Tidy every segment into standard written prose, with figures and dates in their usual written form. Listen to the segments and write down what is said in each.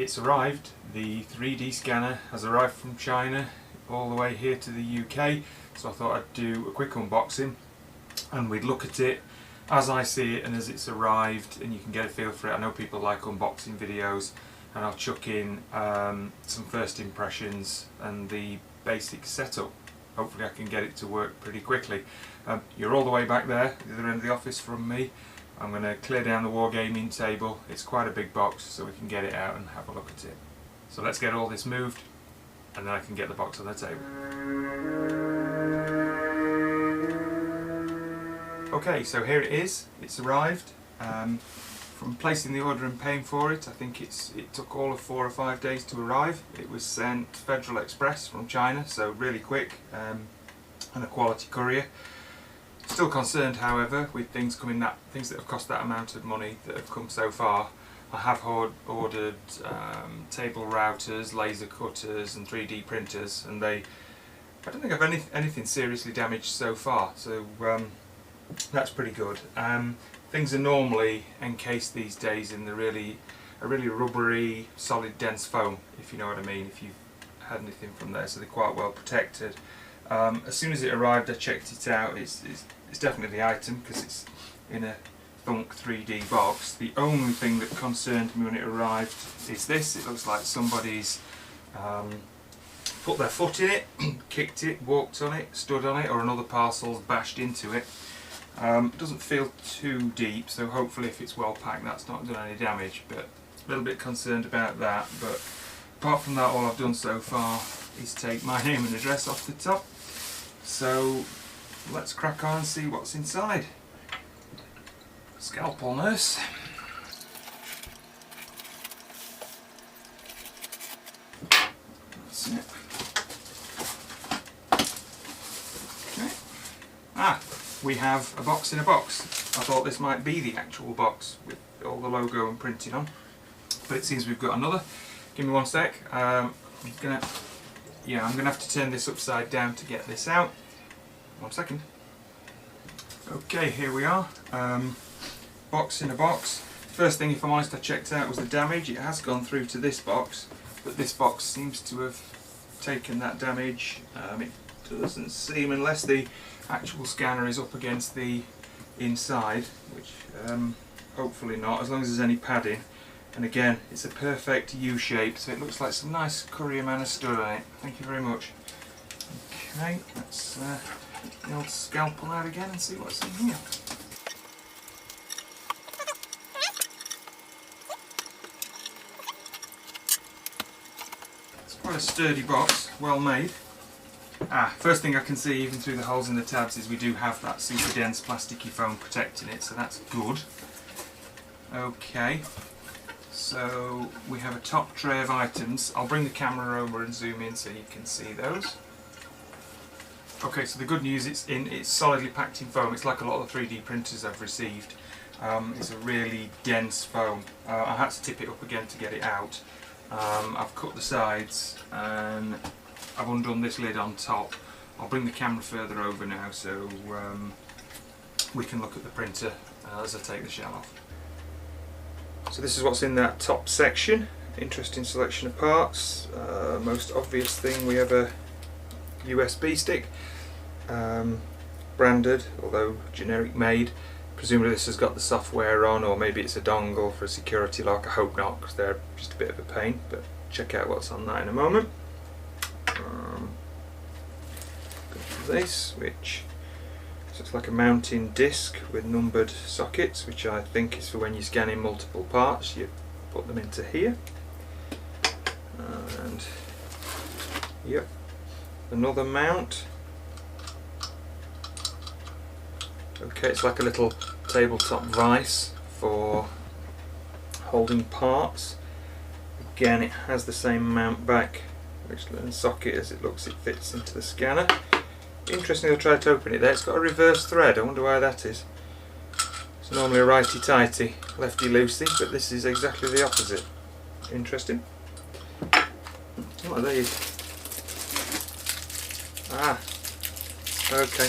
it's arrived. The 3D scanner has arrived from China all the way here to the UK, so I thought I'd do a quick unboxing and we'd look at it as I see it and as it's arrived, and you can get a feel for it. I know people like unboxing videos, and I'll chuck in some first impressions and the basic setup. Hopefully I can get it to work pretty quickly. You're all the way back there, the other end of the office from me. I'm going to clear down the wargaming table. It's quite a big box, so we can get it out and have a look at it. So let's get all this moved and then I can get the box on the table. Okay, so here it is. It's arrived. From placing the order and paying for it, I think it took all of 4 or 5 days to arrive. It was sent Federal Express from China, so really quick, and a quality courier. Still concerned, however, with things that have cost that amount of money that have come so far. I have ordered table routers, laser cutters and 3D printers, and I don't think I've anything seriously damaged so far, so that's pretty good. Things are normally encased these days in a really rubbery, solid, dense foam, if you know what I mean, if you've had anything from there, so they're quite well protected. As soon as it arrived, I checked it out. It's definitely the item because it's in a Thunk3D box. The only thing that concerned me when it arrived is this. It looks like somebody's put their foot in it, kicked it, walked on it, stood on it, or another parcel's bashed into it. It doesn't feel too deep, so hopefully if it's well packed that's not done any damage, but a little bit concerned about that. But apart from that, all I've done so far is take my name and address off the top. So let's crack on and see what's inside. Scalpel nurse. That's it. Okay. We have a box in a box. I thought this might be the actual box with all the logo and printing on, but it seems we've got another. Give me one sec. I'm gonna have to turn this upside down to get this out. 1 second. Okay, here we are. Box in a box. First thing, if I'm honest, I checked out was the damage. It has gone through to this box, but this box seems to have taken that damage. It doesn't seem, unless the actual scanner is up against the inside, which hopefully not, as long as there's any padding. And again, it's a perfect U shape, so it looks like some nice courier man has stood on it. Thank you very much. Okay, let's get the old scalpel out again and see what's in here. It's quite a sturdy box, well made. First thing I can see even through the holes in the tabs is we do have that super dense plasticky foam protecting it, so that's good. Okay, so we have a top tray of items. I'll bring the camera over and zoom in so you can see those. Okay, so the good news, it's solidly packed in foam. It's like a lot of the 3D printers I've received. It's a really dense foam. I had to tip it up again to get it out. I've cut the sides and I've undone this lid on top. I'll bring the camera further over now so we can look at the printer as I take the shell off. So this is what's in that top section. Interesting selection of parts. Most obvious thing, we have a USB stick, branded, although generic made. Presumably this has got the software on, or maybe it's a dongle for a security lock. I hope not, because they're just a bit of a pain, but check out what's on that in a moment. This, which looks like a mounting disc with numbered sockets, which I think is for when you're scanning multiple parts, you put them into here. And yep, another mount. Okay, it's like a little tabletop vise for holding parts. Again, it has the same mount back, which the socket, as it looks, it fits into the scanner. Interestingly, I tried to open it there. It's got a reverse thread. I wonder why that is. It's normally a righty-tighty, lefty-loosey, but this is exactly the opposite. Interesting. What are these? Okay.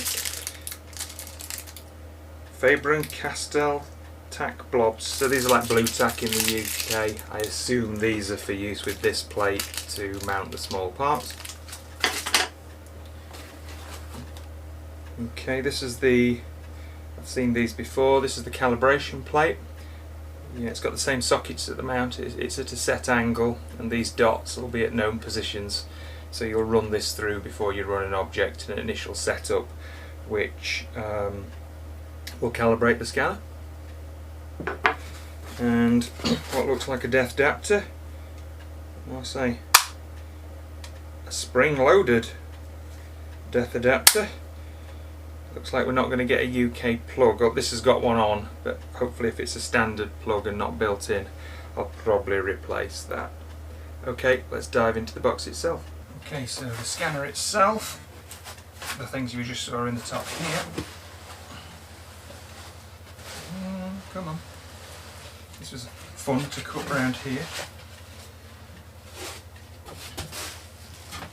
Faber & Castell tack blobs. So these are like blue tack in the Okay, I assume these are for use with this plate to mount the small parts. Okay, this is the, I've seen these before, this is the calibration plate. Yeah, it's got the same sockets at the mount, it's at a set angle, and these dots will be at known positions. So you'll run this through before you run an object in an initial setup, which will calibrate the scanner. And what looks like a depth adapter, I'll say a spring-loaded depth adapter. Looks like we're not going to get a UK plug. Oh, this has got one on, but hopefully if it's a standard plug and not built in, I'll probably replace that. Okay, let's dive into the box itself. Okay, so the scanner itself, the things you just saw in the top here. Come on. This was fun to cut around here. In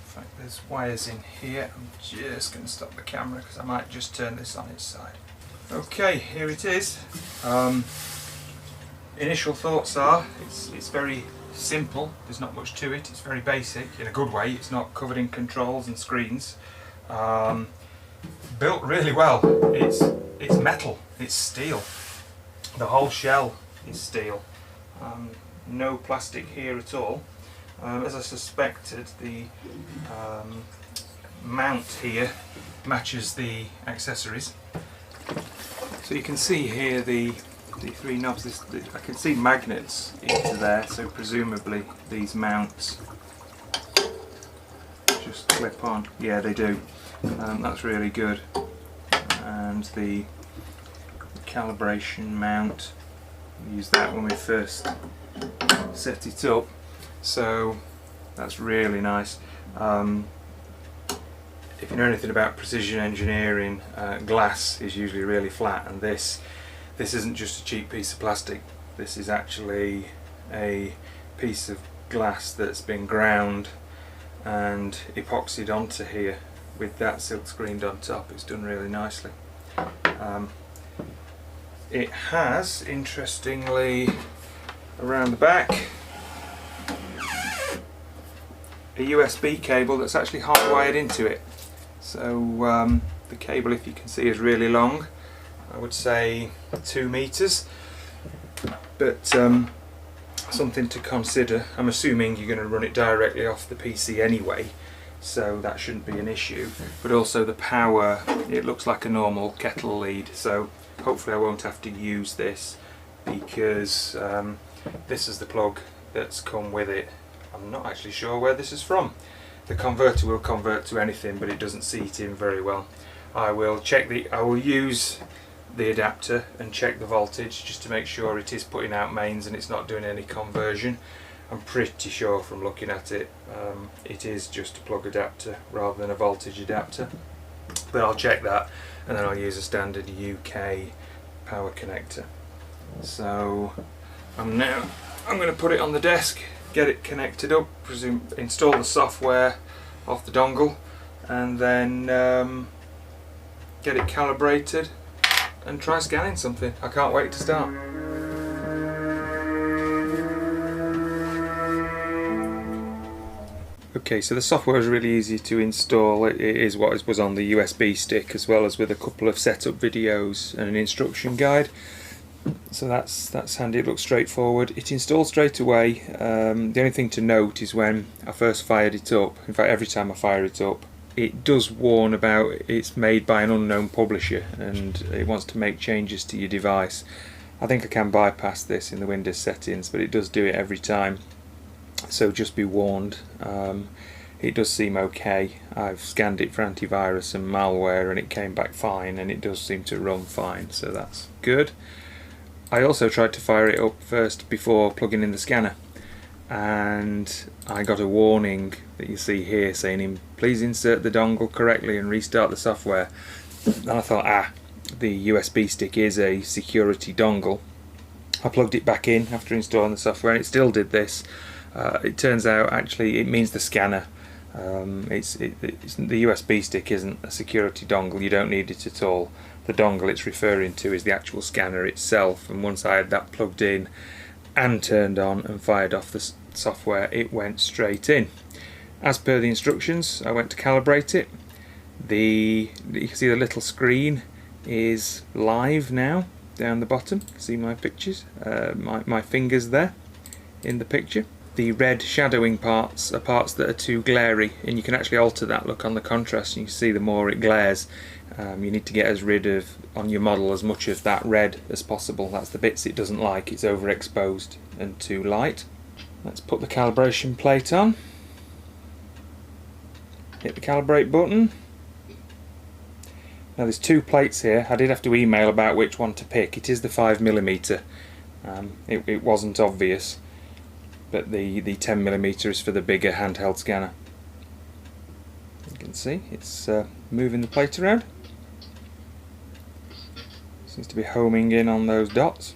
fact, there's wires in here. I'm just going to stop the camera because I might just turn this on its side. Okay, here it is. Initial thoughts are, it's very simple, there's not much to it, it's very basic in a good way, it's not covered in controls and screens. Built really well, it's metal, it's steel, the whole shell is steel, no plastic here at all. As I suspected, the mount here matches the accessories. So you can see here the three knobs. I can see magnets into there, so presumably these mounts just clip on. Yeah, they do. That's really good. And the calibration mount, we used that when we first set it up, so that's really nice. If you know anything about precision engineering, glass is usually really flat, and this isn't just a cheap piece of plastic. This is actually a piece of glass that's been ground and epoxied onto here with that silk screened on top. It's done really nicely. It has, interestingly, around the back, a USB cable that's actually hardwired into it. So the cable, if you can see, is really long. I would say 2 meters, but something to consider. I'm assuming you're going to run it directly off the PC anyway, so that shouldn't be an issue. But also the power, it looks like a normal kettle lead, so hopefully I won't have to use this, because this is the plug that's come with it. I'm not actually sure where this is from. The converter will convert to anything, but it doesn't seat in very well. I will use the adapter and check the voltage just to make sure it is putting out mains and it's not doing any conversion. I'm pretty sure from looking at it, it is just a plug adapter rather than a voltage adapter, but I'll check that, and then I'll use a standard UK power connector. So I'm going to put it on the desk, get it connected up, install the software off the dongle, and then get it calibrated and try scanning something. I can't wait to start. Okay, so the software is really easy to install. It is what was on the USB stick, as well as with a couple of setup videos and an instruction guide. So that's handy. It looks straightforward. It installs straight away. The only thing to note is when I first fired it up, in fact every time I fire it up, it does warn about it's made by an unknown publisher and it wants to make changes to your device. I think I can bypass this in the Windows settings, but it does do it every time, so just be warned. It does seem okay. I've scanned it for antivirus and malware and it came back fine, and it does seem to run fine, so that's good. I also tried to fire it up first before plugging in the scanner, and I got a warning that you see here saying please insert the dongle correctly and restart the software. And I thought, the USB stick is a security dongle. I plugged it back in after installing the software and it still did this. It turns out actually it means the scanner. The USB stick isn't a security dongle, you don't need it at all. The dongle it's referring to is the actual scanner itself, and once I had that plugged in and turned on and fired off the software, it went straight in. As per the instructions, I went to calibrate it. You can see the little screen is live now down the bottom. See my pictures, my fingers there in the picture. The red shadowing parts are parts that are too glary, and you can actually alter that look on the contrast. You can see the more it glares, you need to get rid of on your model as much of that red as possible. That's the bits it doesn't like, it's overexposed and too light. Let's put the calibration plate on, hit the calibrate button. Now there's two plates here. I did have to email about which one to pick. It is the 5mm. It wasn't obvious, but the 10mm is for the bigger handheld scanner. You can see it's moving the plate around. Seems to be homing in on those dots.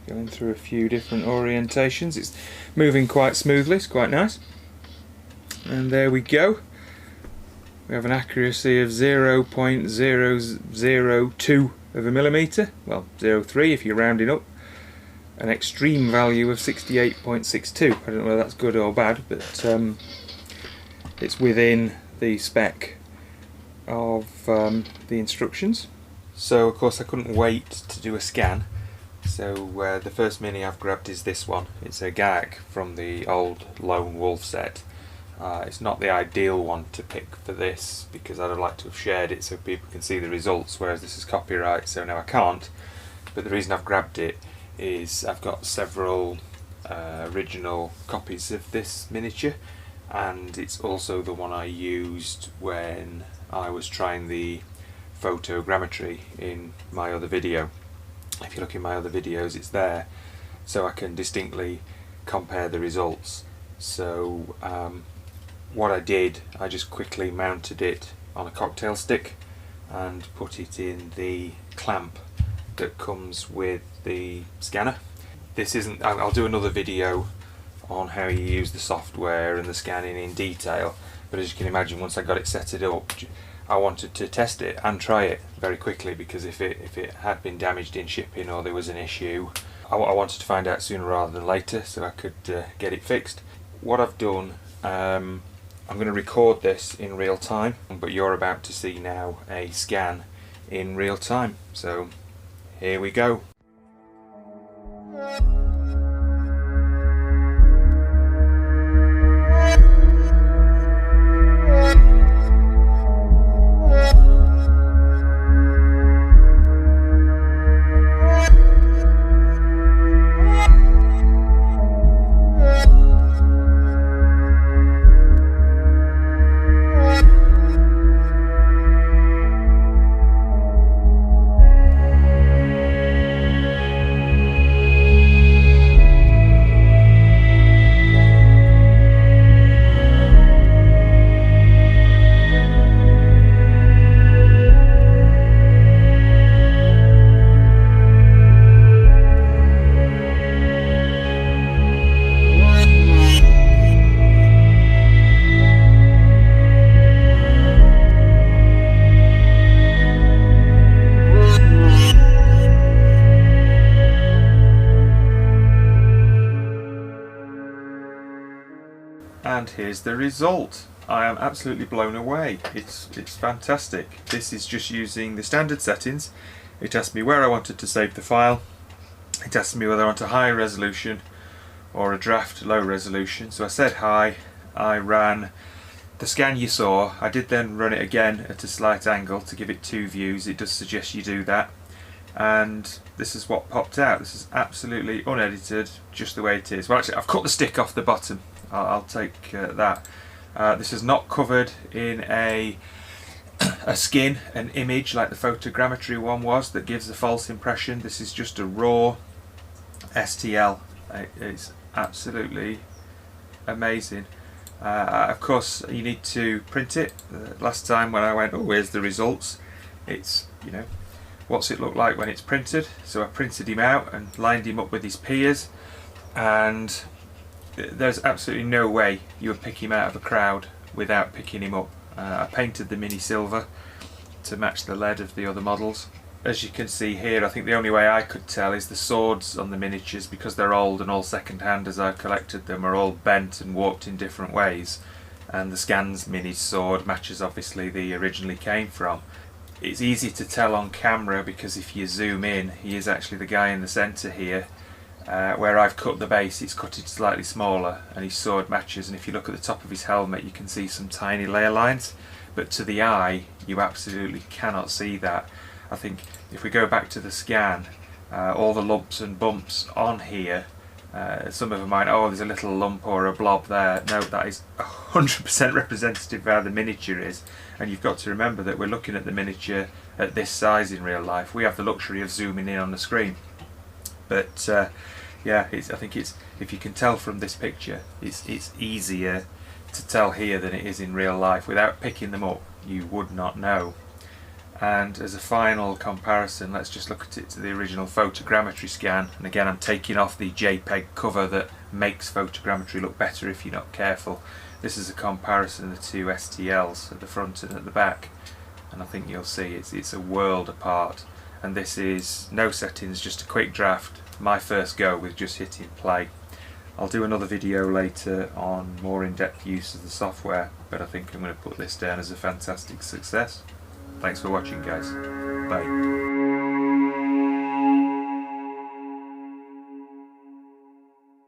Going through a few different orientations. It's moving quite smoothly, it's quite nice. And there we go. We have an accuracy of 0.002 of a millimetre, well 0.3 if you're rounding up. An extreme value of 68.62. I don't know whether that's good or bad, but it's within the spec of the instructions. So of course I couldn't wait to do a scan. So the first mini I've grabbed is this one. It's a gag from the old Lone Wolf set. It's not the ideal one to pick for this because I'd have liked to have shared it so people can see the results, whereas this is copyright, so now I can't. But the reason I've grabbed it is I've got several original copies of this miniature, and it's also the one I used when I was trying the photogrammetry in my other video. If you look in my other videos, it's there, so I can distinctly compare the results. So what I did, I just quickly mounted it on a cocktail stick and put it in the clamp that comes with the scanner. This isn't, I'll do another video on how you use the software and the scanning in detail, but as you can imagine, once I got it set it up, I wanted to test it and try it very quickly, because if it had been damaged in shipping or there was an issue, I wanted to find out sooner rather than later so I could get it fixed. What I've done, I'm going to record this in real time, but you're about to see now a scan in real time. So here we go. And here's the result. I am absolutely blown away. It's fantastic. This is just using the standard settings. It asked me where I wanted to save the file. It asked me whether I want a high resolution or a draft low resolution. So I said high. I ran the scan you saw. I did then run it again at a slight angle to give it two views. It does suggest you do that. And this is what popped out. This is absolutely unedited, just the way it is. Well, actually, I've cut the stick off the bottom. I'll take that. This is not covered in a skin, an image like the photogrammetry one was that gives a false impression. This is just a raw STL. It's absolutely amazing. Of course, you need to print it. Last time when I went, oh, here's the results. It's, you know, what's it look like when it's printed? So I printed him out and lined him up with his peers, and there's absolutely no way you would pick him out of a crowd without picking him up. I painted the mini silver, to match the lead of the other models. As you can see here, I think the only way I could tell is the swords on the miniatures, because they're old and all second hand as I've collected them, are all bent and warped in different ways, and the Scans Mini sword matches obviously the originally came from. It's easy to tell on camera because if you zoom in, he is actually the guy in the centre here. Where I've cut the base, it's cut it slightly smaller and his sword matches, and if you look at the top of his helmet you can see some tiny layer lines, but to the eye you absolutely cannot see that. I think if we go back to the scan, all the lumps and bumps on here, some of them might, oh there's a little lump or a blob there. No, that is 100% representative of how the miniature is, and you've got to remember that we're looking at the miniature at this size in real life. We have the luxury of zooming in on the screen, but yeah, I think it's, if you can tell from this picture, it's easier to tell here than it is in real life. Without picking them up you would not know. And as a final comparison, let's just look at it to the original photogrammetry scan, and again I'm taking off the JPEG cover that makes photogrammetry look better if you're not careful. This is a comparison of the two STLs at the front and at the back, and I think you'll see it's a world apart. And this is no settings, just a quick draft, my first go with just hitting play. I'll do another video later on more in-depth use of the software, but I think I'm going to put this down as a fantastic success. Thanks for watching, guys. Bye.